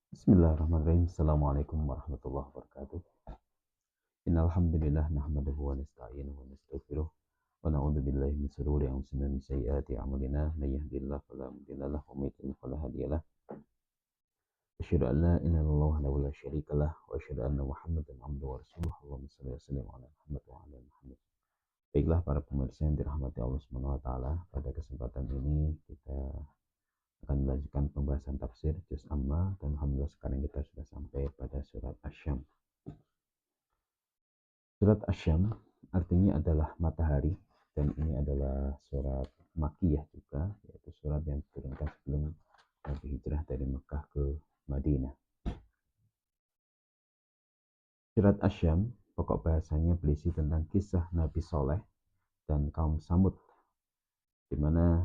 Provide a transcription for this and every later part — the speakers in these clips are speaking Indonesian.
Bismillahirrahmanirrahim. Assalamualaikum warahmatullahi wabarakatuh. Innal hamdalillah nahmaduhu wa nasta'inuhu wa nastaghfiruh wa na'udzu billahi min shururi anfusina wa min sayyiati a'malina. May yahdihillahu fala mudilla lahu wa may yudlil fala hadiya lahu. Asyhadu an la ilaha illallah wahdahu la syarika lah wa asyhadu anna Muhammadan abduhu wa rasuluh. Allahumma shalli wa sallim ala Muhammad wa ala ali Muhammad. Baiklah para pemirsa yang dirahmati Allah Subhanahu wa taala, pada kesempatan ini kita akan melanjutkan pembahasan tafsir juz amma, dan alhamdulillah sekarang kita sudah sampai pada surat Asy-Syams. Surat Asy-Syams artinya adalah matahari, dan ini adalah surat Makkiyah juga, yaitu surat yang diturunkan sebelum Nabi hijrah dari Mekah ke Madinah. Surat Asy-Syams pokok bahasanya berisi tentang kisah Nabi Soleh dan kaum Samud, di mana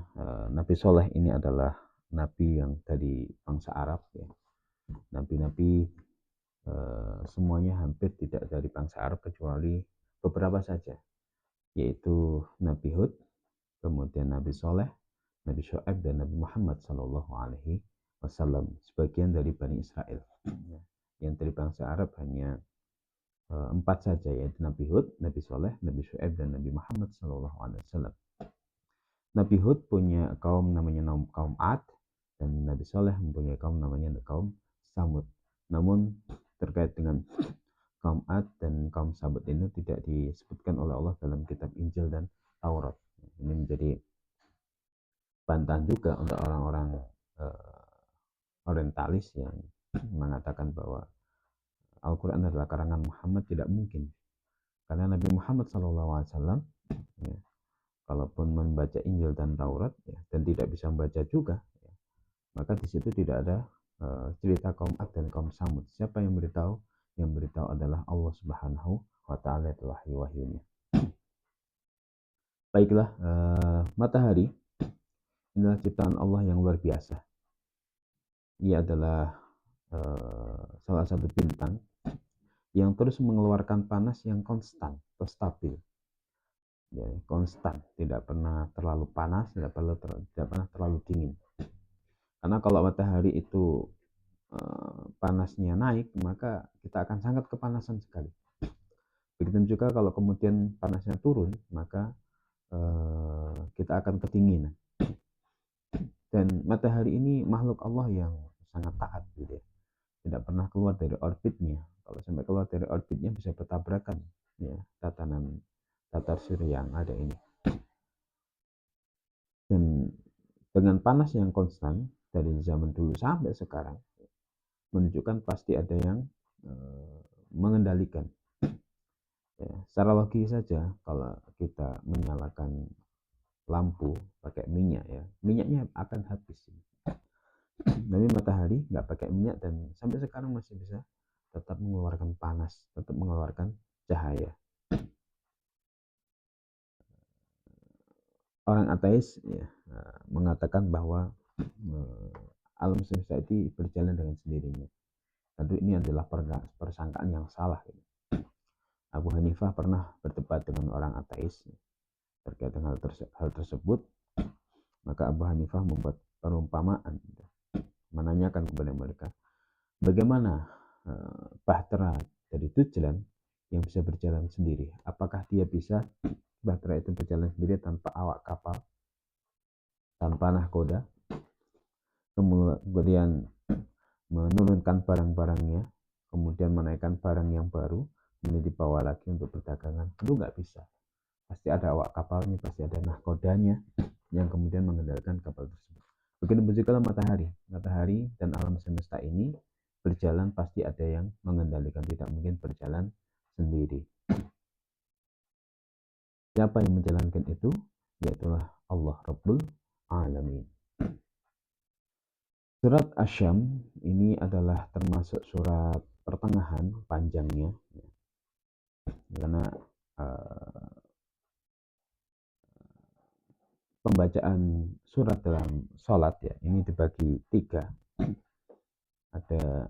Nabi Soleh ini adalah nabi yang dari bangsa Arab, ya. Nabi-nabi semuanya hampir tidak dari bangsa Arab kecuali beberapa saja, yaitu Nabi Hud, kemudian Nabi Soleh, Nabi Syu'aib, dan Nabi Muhammad Sallallahu Alaihi Wasallam, sebagian dari Bani Israel. Yang dari bangsa Arab hanya 4 saja, yaitu Nabi Hud, Nabi Soleh, Nabi Syu'aib, dan Nabi Muhammad Sallallahu Alaihi Wasallam. Nabi Hud punya kaum namanya kaum Ad, dan Nabi Soleh mempunyai kaum namanya kaum Samud. Namun terkait dengan kaum Ad dan kaum Samud ini tidak disebutkan oleh Allah dalam kitab Injil dan Taurat. Ini menjadi bantahan juga untuk orang-orang orientalis yang mengatakan bahwa Al-Quran adalah karangan Muhammad. Tidak mungkin, karena Nabi Muhammad SAW, ya, kalaupun membaca Injil dan Taurat, ya, dan tidak bisa membaca juga, ya, maka di situ tidak ada cerita kaum Ad dan kaum Samud. Siapa yang beritahu? Yang beritahu adalah Allah Subhanahu wa Ta'ala, itu wahyu-wahyunya. Baiklah, matahari inilah ciptaan Allah yang luar biasa. Ia adalah salah satu bintang yang terus mengeluarkan panas yang konstan atau stabil, ya, konstan, tidak pernah terlalu panas, tidak pernah terlalu dingin. Karena kalau matahari itu panasnya naik, maka kita akan sangat kepanasan sekali. Begitu juga kalau kemudian panasnya turun, maka kita akan kedinginan. Dan matahari ini makhluk Allah yang sangat taat, gitu ya. Tidak pernah keluar dari orbitnya. Kalau sampai keluar dari orbitnya bisa bertabrakan, ya, tatar surya yang ada ini. Dan dengan panas yang konstan dari zaman dulu sampai sekarang, menunjukkan pasti ada yang mengendalikan. Ya, secara logis saja, kalau kita menyalakan lampu pakai minyak, ya, minyaknya akan habis. Tapi matahari nggak pakai minyak, dan sampai sekarang masih bisa tetap mengeluarkan panas, tetap mengeluarkan cahaya. Orang ateis, ya, mengatakan bahwa alam semesta itu berjalan dengan sendirinya. Tentu ini adalah persangkaan yang salah. Abu Hanifah pernah berdebat dengan orang ateis terkait dengan hal tersebut. Maka Abu Hanifah membuat perumpamaan, menanyakan kepada mereka, bagaimana bahtera dari Dajjal yang bisa berjalan sendiri? Apakah dia bisa, bahtera itu berjalan sendiri tanpa awak kapal, tanpa nahkoda, kemudian menurunkan barang-barangnya, kemudian menaikkan barang yang baru, kemudian dibawa lagi untuk perdagangan? Itu nggak bisa. Pasti ada awak kapalnya, pasti ada nahkodanya yang kemudian mengendalikan kapal tersebut. Begitu juga matahari dan alam semesta ini berjalan, pasti ada yang mengendalikan, tidak mungkin berjalan sendiri. Siapa yang menjalankan itu? Yaitulah Allah Rabbul Alamin. Surat Asy-Syams ini adalah termasuk surat pertengahan panjangnya, karena pembacaan surat dalam sholat, ya, ini dibagi 3. Ada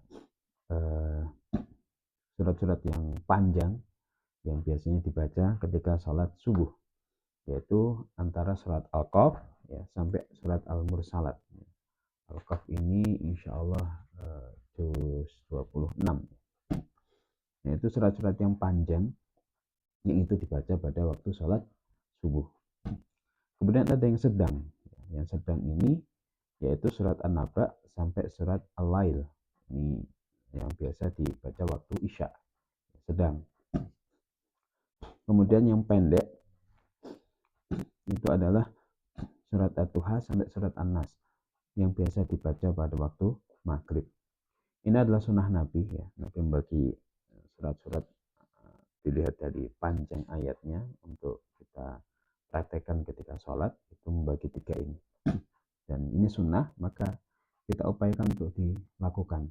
surat-surat yang panjang yang biasanya dibaca ketika sholat subuh, yaitu antara surat Al-Qaf, ya, sampai surat Al-Mursalat. Al-Qaf ini insya Allah 126. Yaitu surat-surat yang panjang yang itu dibaca pada waktu sholat subuh. Kemudian ada yang sedang. Yang sedang ini yaitu surat An-Naba sampai surat Al-Lail. Ini yang biasa dibaca waktu Isya. Sedang. Kemudian yang pendek itu adalah surat At-Tuha sampai surat An-Nas yang biasa dibaca pada waktu maghrib. Ini adalah sunnah Nabi ya. Nabi membagi surat-surat dilihat dari panjang ayatnya untuk kita praktekkan ketika sholat, itu membagi 3 ini. Dan ini sunnah, maka kita upayakan untuk dilakukan.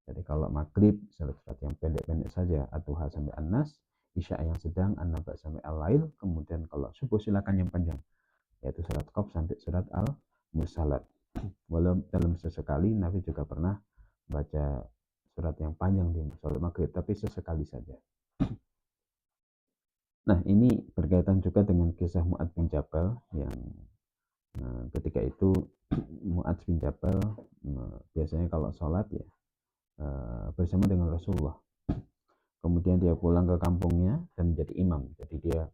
Jadi kalau maghrib, surat-surat yang pendek-pendek saja, At-Tuha sampai An-Nas, Isya yang sedang, An-Naba sampai Al-Lail, kemudian kalau subuh silakan yang panjang, yaitu surat Qaf sampai surat Al-Mursalat. Walau dalam sesekali, Nabi juga pernah baca surat yang panjang di sholat maghrib, tapi sesekali saja. Nah, ini berkaitan juga dengan kisah Mu'adz bin Jabal yang ketika itu Mu'adz bin Jabal biasanya kalau sholat ya bersama dengan Rasulullah. Kemudian dia pulang ke kampungnya dan menjadi imam. Jadi dia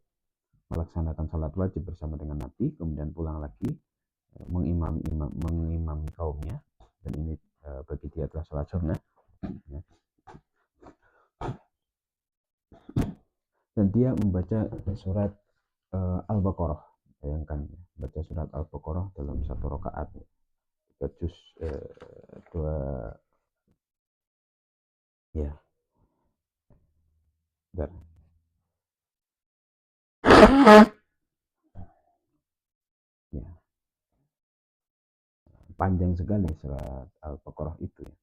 melaksanakan sholat wajib bersama dengan Nabi, kemudian pulang lagi mengimami kaumnya. Dan ini bagi dia adalah sholat sunnah. Dan dia membaca surat Al-Baqarah. Bayangkan, baca surat Al-Baqarah dalam 1 rakaat. 3 juz, 2, ya. Bentar. Ya. Panjang sekali surat Al-Baqarah itu ya.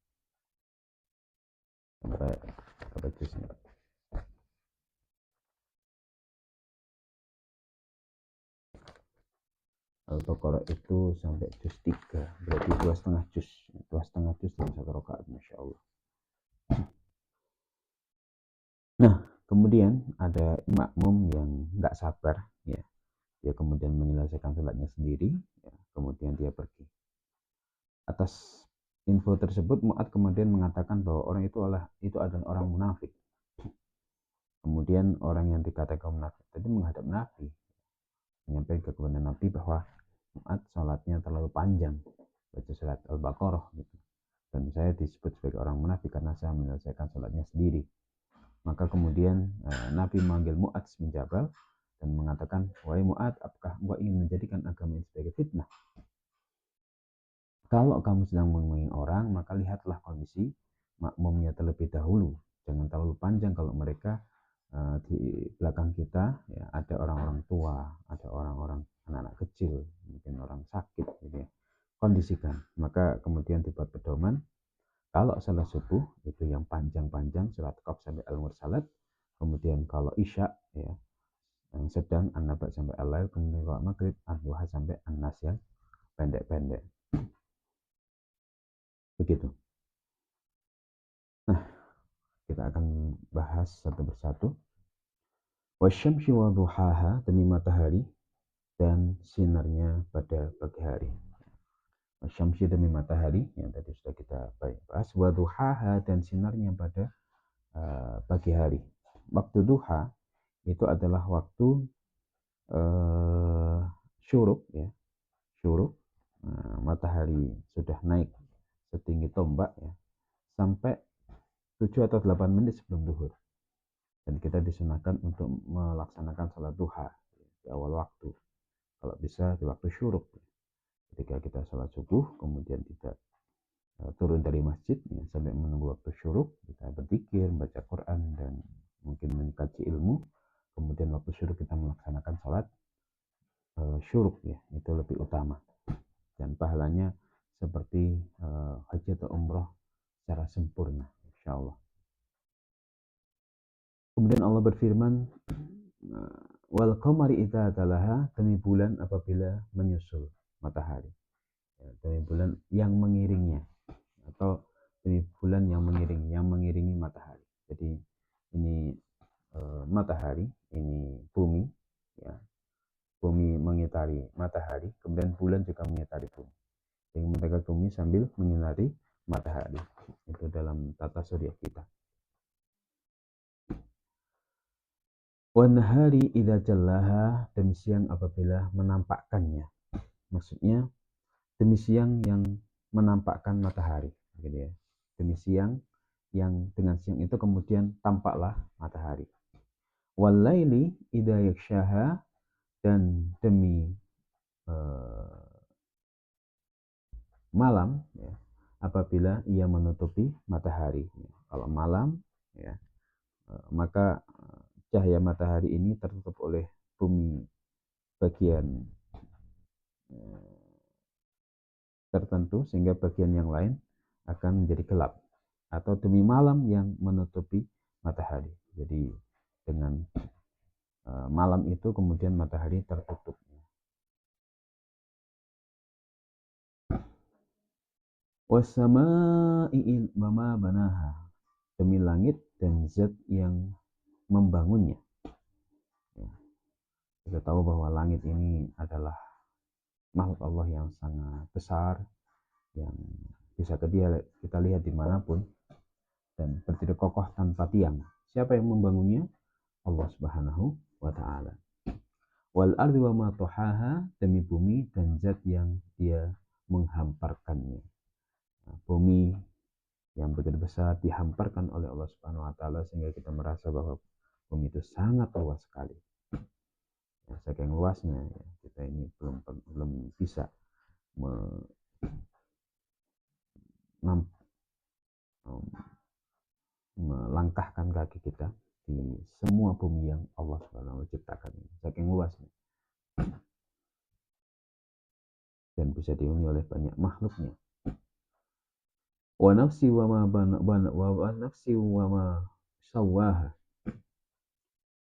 Sampai berapa juznya? Al-Baqarah itu sampai juz 3, berarti 2,5 juz. 2,5 juz dalam 1 rakaat, Masya Allah. Nah, kemudian ada makmum yang nggak sabar, ya. Dia kemudian menyelesaikan sholatnya sendiri, ya. Kemudian dia pergi. Atas info tersebut, Mu'adz kemudian mengatakan bahwa orang itu adalah orang munafik. Kemudian orang yang dikatakan munafik tadi menghadap Nabi, menyampaikan kepada Nabi bahwa Mu'adz sholatnya terlalu panjang, baca surat Al-Baqarah gitu. Dan saya disebut sebagai orang munafik karena saya menyelesaikan sholatnya sendiri. Maka kemudian Nabi memanggil Mu'adz bin Jabal dan mengatakan, wahai Mu'adz, apakah engkau ingin menjadikan agama ini sebagai fitnah? Kalau kamu sedang mengimami orang, maka lihatlah kondisi makmumnya terlebih dahulu. Jangan terlalu panjang kalau mereka di belakang kita ya, ada orang-orang tua, ada orang-orang anak-anak kecil, mungkin orang sakit gitu ya. Kondisikan. Maka kemudian dibuat pedoman, kalau salat subuh itu yang panjang-panjang surat Qaf sampai Al-Mursalat, kemudian kalau Isya ya yang sedang An-Naba sampai Al-Lail, kemudian kalau Maghrib An-Duha sampai An-Nas yang pendek-pendek. Begitu. Nah, kita akan bahas satu persatu. Wasyamsi wa duhaha, demi matahari dan sinarnya pada pagi hari. Wasyamsi demi matahari yang tadi sudah kita bahas, wa duhaha dan sinarnya pada pagi hari. Waktu duha itu adalah waktu syuruk ya, syuruk. Matahari sudah naik setinggi tombak ya, sampai 7 atau 8 menit sebelum zuhur. Dan kita disunahkan untuk melaksanakan salat duha di awal waktu. Kalau bisa di waktu syuruk. Ketika kita salat subuh, kemudian tidak turun dari masjid ya, sampai menunggu waktu syuruk, kita berzikir, baca Quran, dan mungkin mengkaji ilmu. Kemudian waktu syuruk kita melaksanakan salat syuruk ya, itu lebih utama. Dan pahalanya seperti haji atau umroh secara sempurna, insya Allah. Kemudian Allah berfirman, wal qamari idza talaha, demi bulan apabila menyusul matahari. Ya, demi bulan yang mengiringnya, atau demi bulan yang mengiringi matahari. Jadi ini matahari, ini bumi, ya. Bumi mengitari matahari, kemudian bulan juga mengitari bumi. Yang mendekati bumi sambil menyinari matahari. Itu itu dalam tata surya kita. Wan nahari idza jallaha, demi siang apabila menampakkannya. Maksudnya demi siang yang menampakkan matahari, gitu ya. Demi siang yang dengan siang itu kemudian tampaklah matahari. Wal laili idza yakshaha, dan demi malam ya, apabila ia menutupi matahari. Kalau malam ya, maka cahaya matahari ini tertutup oleh bumi bagian tertentu sehingga bagian yang lain akan menjadi gelap, atau demi malam yang menutupi matahari. Jadi dengan malam itu kemudian matahari tertutup. Wassama'i wama banaha, demi langit dan zat yang membangunnya. Ya. Kita tahu bahwa langit ini adalah makhluk Allah yang sangat besar, yang bisa kita lihat dimanapun, dan berdiri kokoh tanpa tiang. Siapa yang membangunnya? Allah Subhanahu wa Ta'ala. Wal ardi wa ma tuhaha, demi bumi dan zat yang dia menghamparkannya. Nah, bumi yang begitu besar dihamparkan oleh Allah Subhanahu wa Ta'ala sehingga kita merasa bahwa bumi itu sangat luas sekali. Ya, saking luasnya ya, kita ini belum bisa melangkahkan kaki kita di semua bumi yang Allah Subhanahu wa Ta'ala ciptakan ini, saking luasnya, dan bisa dihuni oleh banyak makhluknya. Wa nafsi wa ma sawwaha,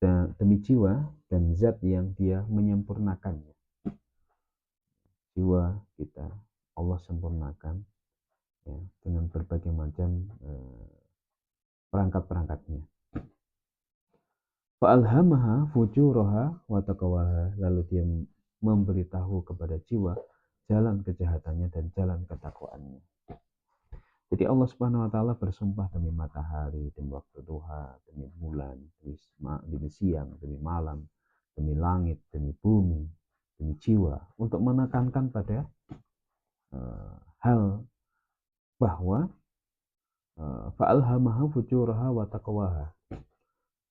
dan demi jiwa dan zat yang dia menyempurnakannya. Jiwa kita Allah sempurnakan ya, dengan berbagai macam perangkat-perangkatnya. Fa'alhamaha fujuraha wa taqwaha, lalu dia memberitahu kepada jiwa jalan kejahatannya dan jalan ketakwaannya. Jadi Allah Subhanahu wa Ta'ala bersumpah demi matahari, demi waktu duha, demi bulan, demi siang, demi malam, demi langit, demi bumi, demi jiwa, untuk menekankan pada hal bahwa fa'alhamaha fujuraha wa taqwaha,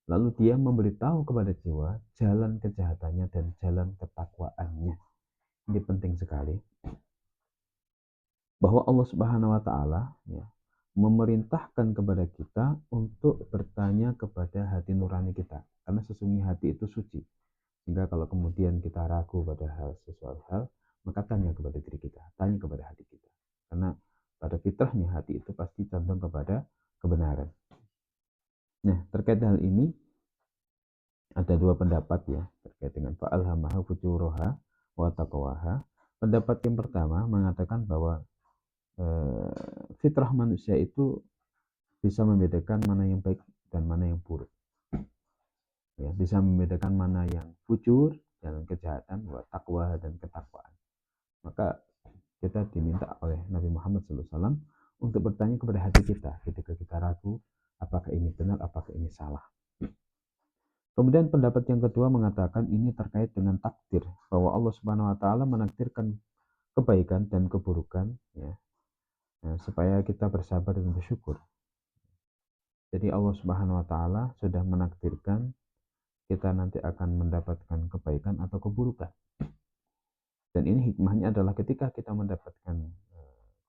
lalu dia memberitahu kepada jiwa jalan kejahatannya dan jalan ketakwaannya. Ini penting sekali, bahwa Allah Subhanahu wa Ta'ala ya, memerintahkan kepada kita untuk bertanya kepada hati nurani kita, karena sesungguhnya hati itu suci, sehingga kalau kemudian kita ragu pada sesuatu hal, maka tanya kepada diri kita, tanya kepada hati kita, karena pada fitrahnya hati itu pasti condong kepada kebenaran. Nah, terkait hal ini ada dua pendapat ya terkait dengan fa'alhamaha fujuraha wa taqwaha. Pendapat yang pertama mengatakan bahwa fitrah manusia itu bisa membedakan mana yang baik dan mana yang buruk. Ya, bisa membedakan mana yang fujur, jalan kejahatan, wa taqwa dan ketakwaan. Maka kita diminta oleh Nabi Muhammad SAW untuk bertanya kepada hati kita ketika kita ragu apakah ini benar, apakah ini salah. Kemudian pendapat yang kedua mengatakan ini terkait dengan takdir, bahwa Allah Subhanahu wa Ta'ala menakdirkan kebaikan dan keburukan ya, supaya kita bersabar dan bersyukur. Jadi Allah Subhanahu wa Ta'ala sudah menakdirkan kita nanti akan mendapatkan kebaikan atau keburukan. Dan ini hikmahnya adalah ketika kita mendapatkan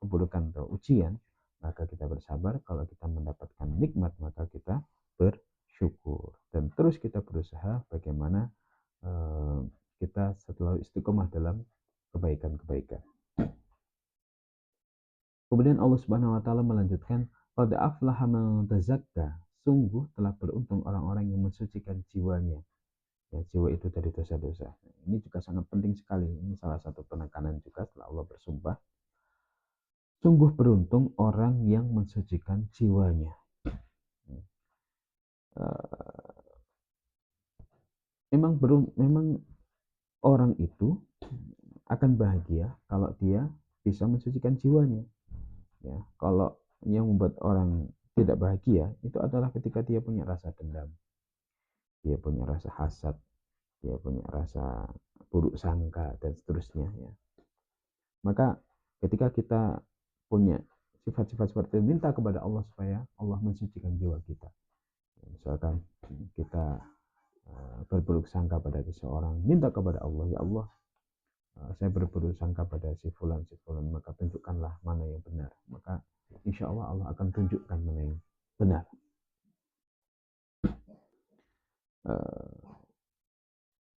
keburukan atau ujian, maka kita bersabar. Kalau kita mendapatkan nikmat, maka kita bersyukur. Dan terus kita berusaha bagaimana kita selalu istiqomah dalam kebaikan-kebaikan. Kemudian Allah Subhanahu wa Ta'ala melanjutkan, qad aflaha man tazakka, sungguh telah beruntung orang-orang yang mensucikan jiwanya. Ya, jiwa itu dari dosa-dosa. Ini juga sangat penting sekali. Ini salah satu penekanan juga setelah Allah bersumpah. Sungguh beruntung orang yang mensucikan jiwanya. Memang orang itu akan bahagia kalau dia bisa mensucikan jiwanya. Ya, kalau yang membuat orang tidak bahagia itu adalah ketika dia punya rasa dendam, dia punya rasa hasad, dia punya rasa buruk sangka dan seterusnya ya. Maka ketika kita punya sifat-sifat seperti itu, minta kepada Allah supaya Allah mensucikan jiwa kita. Misalkan kita berburuk sangka pada seseorang, minta kepada Allah, ya Allah, saya berburuk sangka pada si fulan, maka tunjukkanlah mana yang benar. Maka insya Allah Allah akan tunjukkan mana yang benar.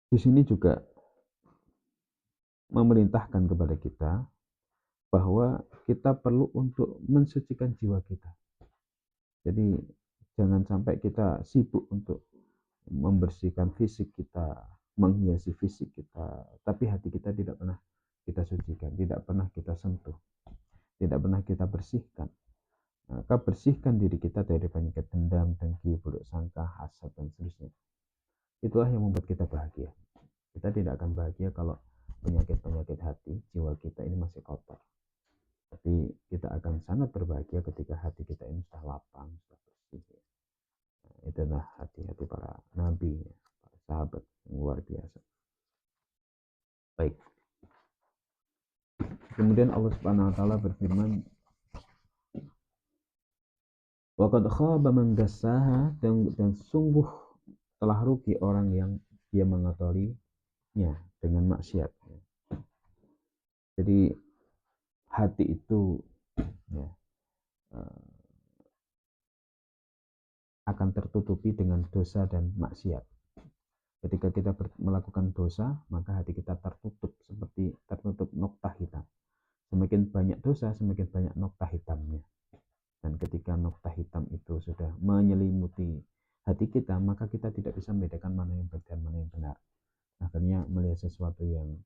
Di sini juga memerintahkan kepada kita bahwa kita perlu untuk mensucikan jiwa kita. Jadi jangan sampai kita sibuk untuk membersihkan fisik kita, menghiasi fisik kita, tapi hati kita tidak pernah kita sucikan, tidak pernah kita sentuh, tidak pernah kita bersihkan. Maka bersihkan diri kita dari penyakit dendam, dengki, buruk sangka, hasad, dan seterusnya. Itulah yang membuat kita bahagia. Kita tidak akan bahagia kalau penyakit-penyakit hati, jiwa kita ini masih kotor. Tapi kita akan sangat berbahagia ketika hati kita ini sudah lapang, sudah bersih. Nah, itulah hati-hati para nabi, para sahabat yang luar biasa. Baik. Kemudian Allah Subhanahu wa taala berfirman, wa qad khaba man dassaha, dan sungguh telah rugi orang yang dia mengotorinya dengan maksiat. Jadi hati itu ya, akan tertutupi dengan dosa dan maksiat. Ketika kita melakukan dosa, maka hati kita tertutup seperti tertutup noktah hitam. Semakin banyak dosa, semakin banyak noktah hitamnya. Dan ketika noktah hitam itu sudah menyelimuti hati kita, maka kita tidak bisa membedakan mana yang baik dan mana yang benar. Akhirnya melihat sesuatu yang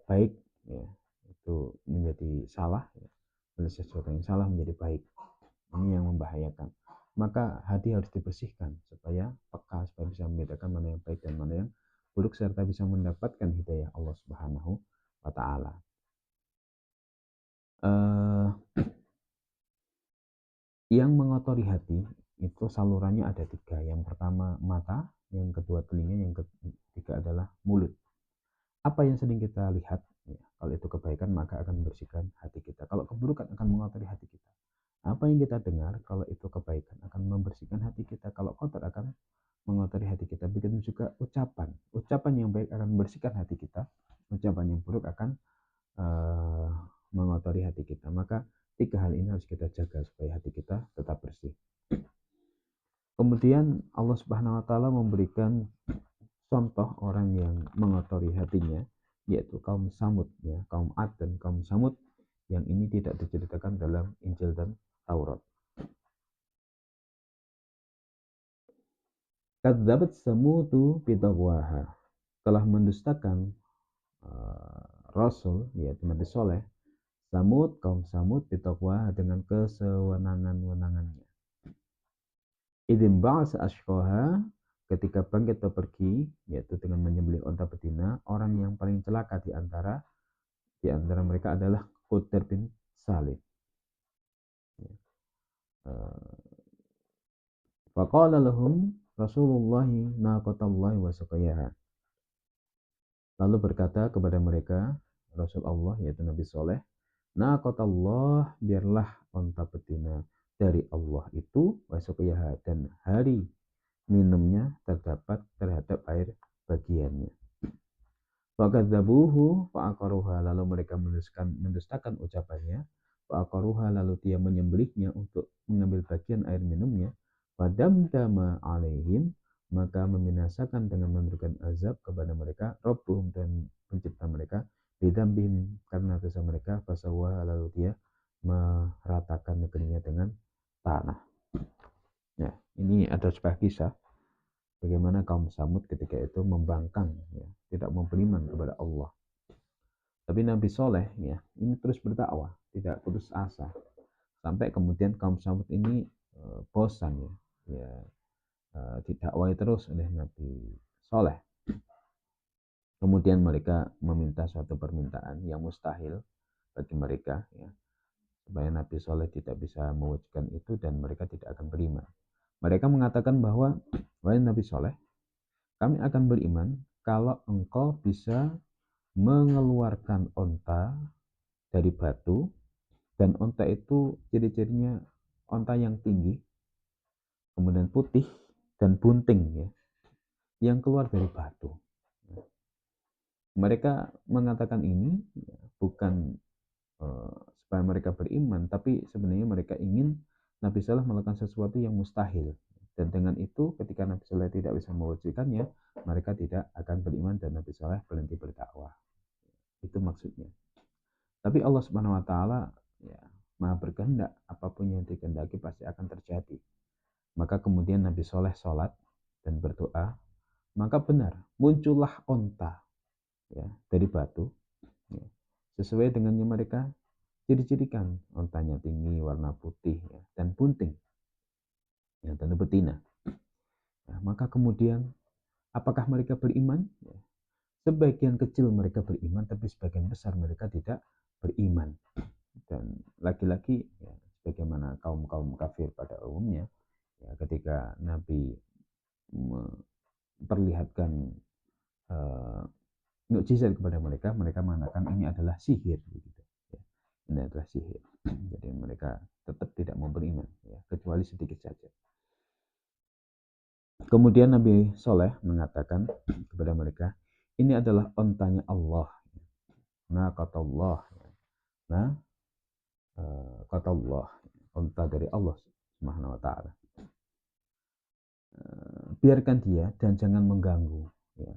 baik, ya, itu menjadi salah, ya. Melihat sesuatu yang salah menjadi baik. Ini yang membahayakan. Maka hati harus dibersihkan supaya peka, supaya bisa membedakan mana yang baik dan mana yang buruk, serta bisa mendapatkan hidayah Allah Subhanahu wa taala. Yang mengotori hati itu salurannya ada 3. Yang pertama mata, yang kedua telinga, yang ketiga adalah mulut. Apa yang sering kita lihat, ya, kalau itu kebaikan maka akan membersihkan hati kita. Kalau keburukan akan mengotori hati kita. Apa yang kita dengar, kalau itu kebaikan akan membersihkan hati kita. Kalau kotor akan mengotori hati kita. Begitu juga ucapan. Ucapan yang baik akan membersihkan hati kita. Ucapan yang buruk akan mengotori hati kita. Maka 3 hal ini harus kita jaga supaya hati kita tetap bersih. Kemudian Allah Subhanahu wa taala memberikan contoh orang yang mengotori hatinya, yaitu kaum Samud, ya, kaum Ad dan kaum Samud, yang ini tidak diceritakan dalam Injil dan Taurat. Kadzabat Samudu bitaqwaha, telah mendustakan Rasul, yaitu Nabi Soleh, Samud, kaum Samud bitaqwaha, dengan kesewenangan-wenangannya. Idzin ba'asa ashqaha, ketika bangkit atau pergi, yaitu dengan menyembelih unta betina, orang yang paling celaka di antara mereka adalah Khudr bin Salih. Faqala lahum Rasulullah naqatallahi wa suqiyaha, lalu berkata kepada mereka Rasul Allah, yaitu Nabi Soleh, naqatallah, biarlah unta betina dari Allah itu, wa suqiyaha, dan hari minumnya terdapat terhadap air bagiannya. Fakadzabuhu fa'aqaruha, lalu mereka mendustakan ucapannya. Fa'aqaruha, lalu dia menyembelihnya untuk mengambil bagian air minumnya. Fadamdama alaihim, maka membinasakan dengan memberikan azab kepada mereka Rabbuhum, dan pencipta mereka, bidambihim, karena dosa mereka, fasawwa, lalu dia meratakan negerinya dengan tanah. Ya, ini ada sebuah kisah bagaimana kaum Samud ketika itu membangkang, ya, tidak mau beriman kepada Allah. Tapi Nabi Soleh, ya, ini terus berdakwah, tidak putus asa, sampai kemudian kaum Samud ini bosan, ya, didakwai terus oleh Nabi Soleh. Kemudian mereka meminta suatu permintaan yang mustahil bagi mereka, ya. supaya Nabi Soleh tidak bisa mewujudkan itu dan mereka tidak akan beriman. Mereka mengatakan bahwa, wahai Nabi Soleh, kami akan beriman kalau engkau bisa mengeluarkan onta dari batu, dan onta itu ciri-cirinya onta yang tinggi, kemudian putih dan bunting ya, yang keluar dari batu. Mereka mengatakan ini bukan supaya mereka beriman, tapi sebenarnya mereka ingin Nabi Saleh melakukan sesuatu yang mustahil. Dan dengan itu ketika Nabi Saleh tidak bisa mewujudkannya, mereka tidak akan beriman dan Nabi Saleh berhenti berdakwah. Itu maksudnya. Tapi Allah Subhanahu wa taala ya Maha berkehendak, apapun yang dikehendaki pasti akan terjadi. Maka kemudian Nabi Soleh sholat dan berdoa, maka benar muncullah onta ya dari batu ya, sesuai dengan yang mereka ciri-cirikan. Ontanya tinggi, warna putih ya, dan bunting ya, tentu betina. Nah, maka kemudian apakah mereka beriman? Ya, sebagian kecil mereka beriman, tapi sebagian besar mereka tidak beriman. Dan lagi-lagi ya, sebagaimana kaum-kaum kafir pada umumnya ya, ketika Nabi memperlihatkan mukjizat kepada mereka, mereka mengatakan ini adalah sihir begitu ya. Ini adalah sihir. Jadi mereka tetap tidak mau beriman ya, kecuali sedikit saja. Kemudian Nabi Soleh mengatakan kepada mereka, ini adalah ontanya Allah. Nah kata Allah, nah kata Allah, onta dari Allah Subhanahu wa taala. Biarkan dia dan jangan mengganggu ya.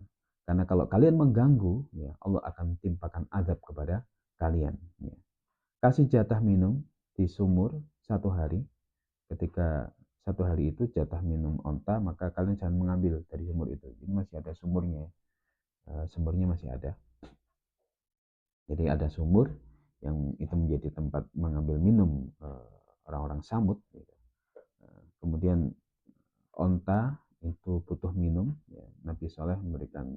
Karena kalau kalian mengganggu ya, Allah akan timpakan azab kepada kalian ya. Kasih jatah minum di sumur 1 hari. Ketika 1 hari itu jatah minum onta, maka kalian jangan mengambil dari sumur itu. Ini masih ada sumurnya, sumurnya masih ada. Jadi ada sumur yang itu menjadi tempat mengambil minum orang-orang Samud gitu. Kemudian onta itu butuh minum ya. Nabi Soleh memberikan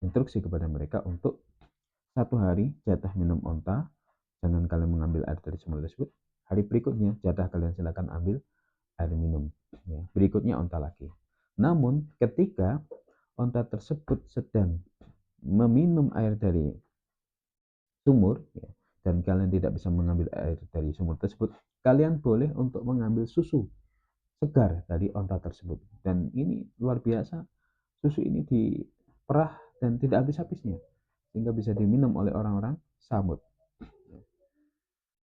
instruksi kepada mereka untuk 1 hari jatah minum onta, jangan kalian mengambil air dari sumur tersebut. Hari berikutnya jatah kalian silakan ambil air minum ya. Berikutnya onta lagi. Namun ketika onta tersebut sedang meminum air dari sumur ya, dan kalian tidak bisa mengambil air dari sumur tersebut, kalian boleh untuk mengambil susu segar dari onta tersebut. Dan ini luar biasa, susu ini diperah dan tidak habis-habisnya, sehingga bisa diminum oleh orang-orang Samud.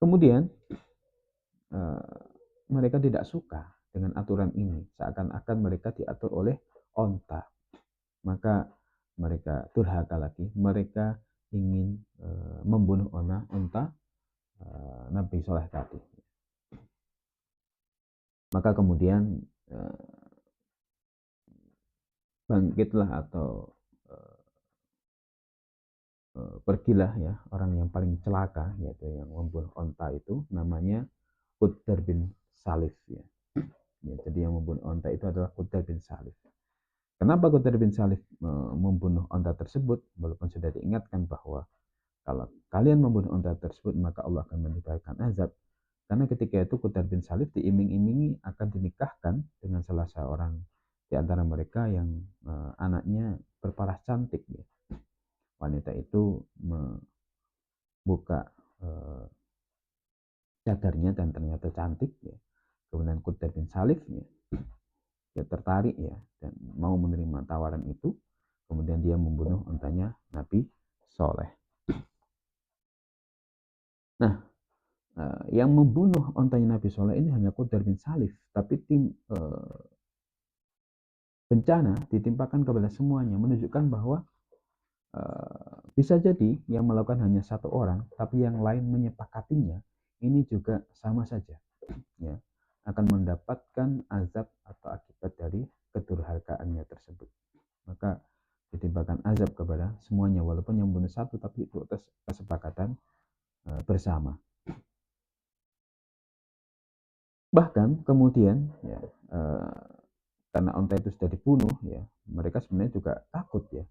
Kemudian mereka tidak suka dengan aturan ini, seakan-akan mereka diatur oleh onta. Maka mereka durhaka lagi, mereka ingin membunuh onta Nabi Soleh tadi. Maka kemudian bangkitlah atau pergilah ya orang yang paling celaka, yaitu yang membunuh onta itu, namanya Qudar bin Salif ya. Ya, jadi yang membunuh onta itu adalah Qudar bin Salif. Kenapa Qudar bin Salif membunuh onta tersebut? Walaupun sudah diingatkan bahwa kalau kalian membunuh onta tersebut maka Allah akan menimpakan azab. Karena ketika itu Qudar bin Salif diiming-imingi akan dinikahkan dengan salah seorang di antara mereka yang anaknya berparas cantik ya. Wanita itu membuka cadarnya dan ternyata cantik ya. Kemudian Qudar bin Salif ya, dia tertarik ya dan mau menerima tawaran itu. Kemudian dia membunuh ontanya Nabi Soleh. Nah, yang membunuh ontanya Nabi Soleh ini hanya Qudar bin Salif, tapi tim bencana ditimpakan kepada semuanya, menunjukkan bahwa bisa jadi yang melakukan hanya satu orang, tapi yang lain menyepakatinya, ini juga sama saja, ya, akan mendapatkan azab atau akibat dari kedurhakaannya tersebut. Maka ditimpakan azab kepada semuanya, walaupun yang membunuh satu, tapi itu atas kesepakatan bersama. Bahkan kemudian, ya, karena onta itu sudah dibunuh, ya, mereka sebenarnya juga takut ya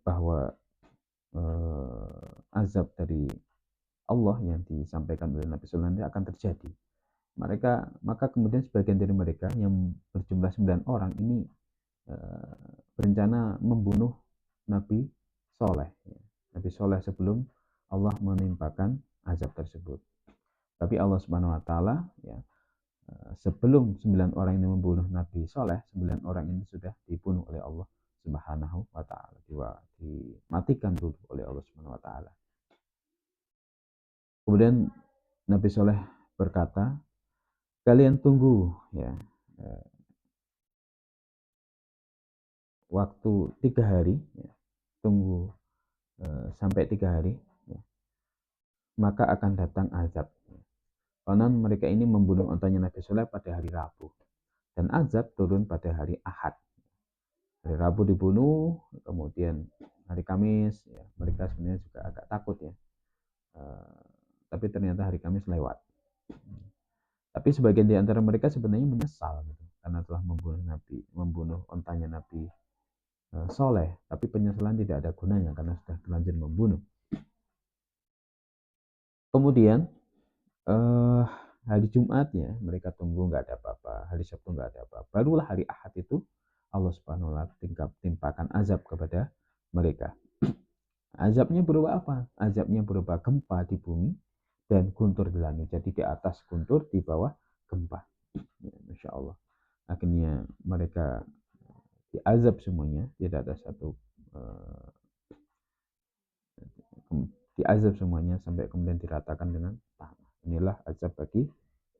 bahwa azab dari Allah yang disampaikan oleh Nabi Sulaiman akan terjadi. Maka kemudian sebagian dari mereka yang berjumlah 9 orang ini berencana membunuh Nabi Soleh. Nabi Soleh sebelum Allah menimpakan azab tersebut. Tapi Allah Subhanahu Wa Taala ya, sebelum 9 orang ini membunuh Nabi Soleh, 9 orang ini sudah dibunuh oleh Allah Subhanahu Wa Taala, dimatikan dulu oleh Allah Subhanahu Wa Taala. Kemudian Nabi Soleh berkata, kalian tunggu ya waktu 3 hari, ya, tunggu sampai 3 hari, ya, maka akan datang azab. Konon mereka ini membunuh ontanya Nabi Soleh pada hari Rabu, dan azab turun pada hari Ahad. Hari Rabu dibunuh, kemudian hari Kamis, ya, mereka sebenarnya juga agak takut ya, tapi ternyata hari Kamis lewat. Tapi sebagian di antara mereka sebenarnya menyesal gitu, karena telah membunuh ontanya Nabi Soleh, tapi penyesalan tidak ada gunanya karena sudah terlanjur membunuh. Kemudian hari Jumat ya mereka tunggu nggak ada apa-apa, hari Sabtu nggak ada apa-apa, barulah hari Ahad itu Allah Subhanahu wa Ta'ala timpakan azab kepada mereka. Azabnya berupa apa? Azabnya berupa gempa di bumi dan guntur di langit. Jadi di atas guntur, di bawah gempa. Ya, Masya Allah. Akhirnya mereka diazab semuanya, tidak ada satu diazab semuanya sampai kemudian diratakan dengan tanah. Inilah azab bagi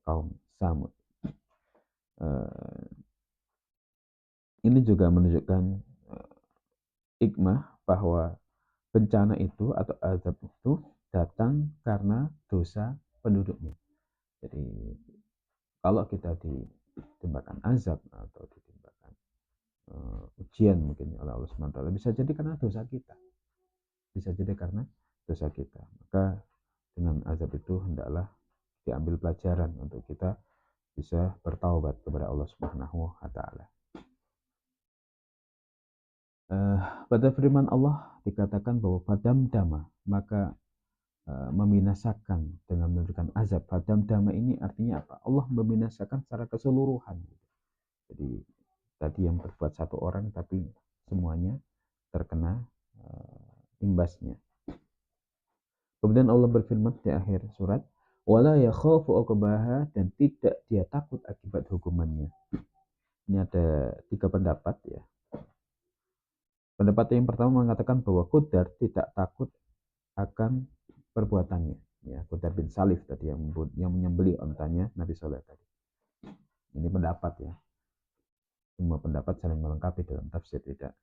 kaum Samud. Ini juga menunjukkan hikmah bahwa bencana itu atau azab itu datang karena dosa penduduknya. Jadi kalau kita ditimpakan azab atau ditimpakan ujian mungkin oleh Allah SWT, bisa jadi karena dosa kita. Bisa jadi karena dosa kita. Maka dengan azab itu hendaklah diambil pelajaran untuk kita bisa bertaubat kepada Allah Subhanahu wa Ta'ala. Pada firman Allah dikatakan bahwa padam dama, maka membinasakan dengan menurunkan azab. Padam dama ini artinya apa? Allah membinasakan secara keseluruhan. Jadi tadi yang berbuat satu orang tapi semuanya terkena imbasnya. Kemudian Allah berfirman di akhir surat, wala yakhafu uqbaha, dan tidak dia takut akibat hukumannya. Ini ada 3 pendapat ya. Pendapat yang pertama mengatakan bahwa Qudar tidak takut akan perbuatannya. Ya, Qudar bin Salif tadi yang menyembelih ontanya Nabi Soleh tadi. Ini pendapat ya. Semua pendapat saling melengkapi dalam tafsir, tidak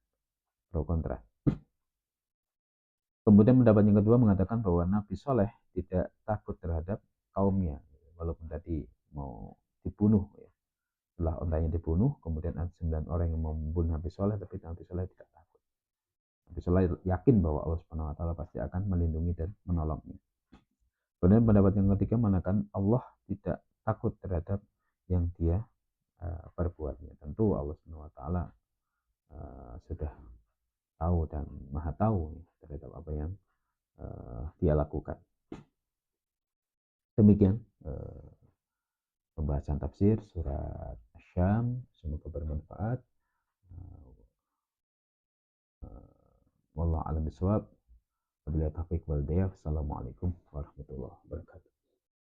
pro kontra. Kemudian pendapat yang kedua mengatakan bahwa Nabi Soleh tidak takut terhadap kaumnya, walaupun tadi mau dibunuh ya. Setelah ontanya dibunuh, kemudian ada 9 orang yang membunuh Nabi Soleh, tapi Nabi Soleh tidak takut. Nabi Soleh yakin bahwa Allah Subhanahu wa Ta'ala pasti akan melindungi dan menolongnya. Kemudian pendapat yang ketiga mengatakan Allah tidak takut terhadap yang dia perbuatnya. Tentu Allah Subhanahu wa Ta'ala sudah tahu dan maha tahu terhadap apa yang dia lakukan. Demikian pembahasan tafsir surat Asy-Syam, semoga bermanfaat. Wallahu a'lam bishawab. Wabillahi taufiq wal hidayah. Assalamualaikum warahmatullahi wabarakatuh.